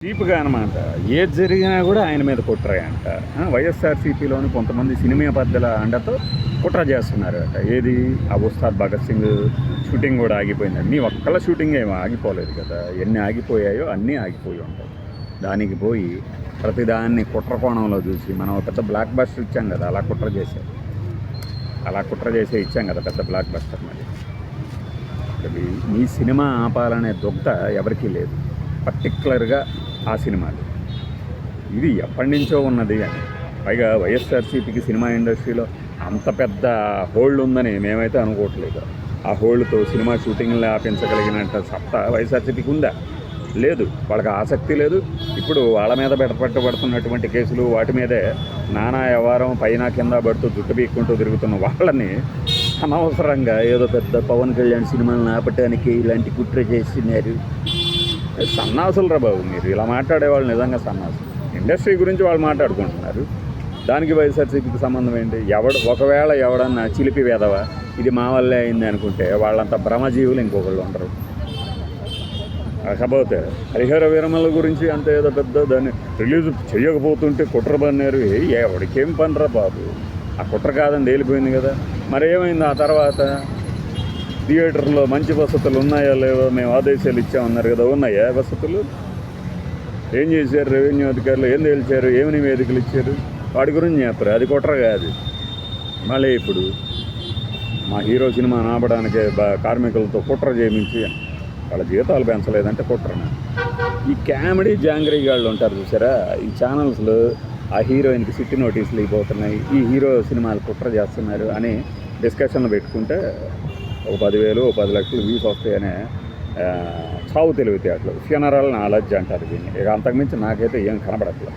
చీప్‌గా అనమాట. ఏది జరిగినా గూడా ఆయన మీద కుట్రేయంట. వైఎస్ఆర్‌సీపీలోని కొంతమంది సినిమా పెద్దల అండతో కుట్ర చేస్తున్నారట. ఏది? ఆ 'ఉస్తాద్ భగత్ సింగ్' షూటింగ్ గూడా ఆగిపోయింది. నీ ఒక్కళ్ళ షూటింగ్ ఏమి ఆగిపోలేదు కదా! ఎన్ని ఆగిపోయాయో అన్నీ ఆగిపోయి ఉంటాయి. దానికి పోయి ప్రతిదాన్ని కుట్ర కోణంలో చూసి మనం ఒక పెద్ద బ్లాక్ బస్టర్ ఇచ్చాం కదా! అలా కుట్ర చేశారు. అలా కుట్ర చేసే ఇచ్చాం కదా! పెద్ద బ్లాక్ బస్టర్ మరి. అది నీ సినిమా ఆపాలనే దుగ్ధ ఎవరికీ లేదు. పర్టిక్యులర్గా ఆ సినిమాలు ఇది ఎప్పటి నుంచో ఉన్నది అని. పైగా వైఎస్ఆర్సీపీకి సినిమా ఇండస్ట్రీలో అంత పెద్ద హోల్డ్ ఉందని మేమైతే అనుకోవట్లేదు. ఆ హోల్డ్తో సినిమా షూటింగ్లు ఆపించగలిగినంత సత్తా వైఎస్ఆర్సీపీకి ఉందా? లేదు. వాళ్ళకి ఆసక్తి లేదు. ఇప్పుడు వాళ్ళ మీద పెట్టబడుతున్నటువంటి కేసులు వాటి మీదే నానా వ్యవహారం పైన కింద పడుతూ జుట్టు పీక్కుంటూ తిరుగుతున్న వాళ్ళని అనవసరంగా ఏదో పెద్ద పవన్ కళ్యాణ్ సినిమాలను ఆపటానికి ఇలాంటి కుట్ర చేసినారు. సన్నాసులు రా బాబు మీరు. ఇలా మాట్లాడేవాళ్ళు నిజంగా సన్నాసులు. ఇండస్ట్రీ గురించి వాళ్ళు మాట్లాడుకుంటున్నారు. దానికి వైఎస్ఆర్సీపీకి సంబంధం ఏంటి? ఒకవేళ ఎవడన్నా చిలిపి వేదవా ఇది మా వల్లే అయింది అనుకుంటే వాళ్ళంతా భ్రమజీవులు ఇంకొకళ్ళు ఉండరు. కాకపోతే హరిహర వీరమల గురించి అంత ఏదో పెద్ద దాన్ని రిలీజ్ చేయకపోతుంటే కుట్ర పన్నారు. ఎవడికేం పనిరా బాబు, ఆ కుట్ర కాదని తేలిపోయింది కదా. మరి ఏమైంది ఆ తర్వాత? థియేటర్లో మంచి వసతులు ఉన్నాయా లేవో మేము ఆదేశాలు ఇచ్చామన్నారు కదా, ఉన్నాయా వసతులు? ఏం చేశారు రెవెన్యూ అధికారులు? ఏం తేల్చారు? ఏమి నివేదికలు ఇచ్చారు? వాటి గురించి చెప్పరు. అది కుట్ర కాదు. మళ్ళీ ఇప్పుడు మా హీరో సినిమా ఆపడానికి కార్మికులతో కుట్ర చేయించి వాళ్ళ జీతాలు పెంచలేదంటే కుట్రన. ఈ కామెడీ జాంగ్రీ గాళ్ళు ఉంటారు చూసారా, ఈ ఛానల్స్లో ఆ హీరోయిన్కి సిట్టి నోటీసులు ఇవ్వబోతున్నాయి, ఈ హీరో సినిమాలు కుట్ర చేస్తున్నారు అని డిస్కషన్లు పెట్టుకుంటే ఒక 10,000 ఒక 10 లక్షలు వ్యూస్ వస్తాయనే చావు తెలివితేటలు, ఫ్యూనరల్ నాలెడ్జ్ అంటారు దీన్ని. ఇక అంతకుమించి నాకైతే ఏం కనబడట్లేదు.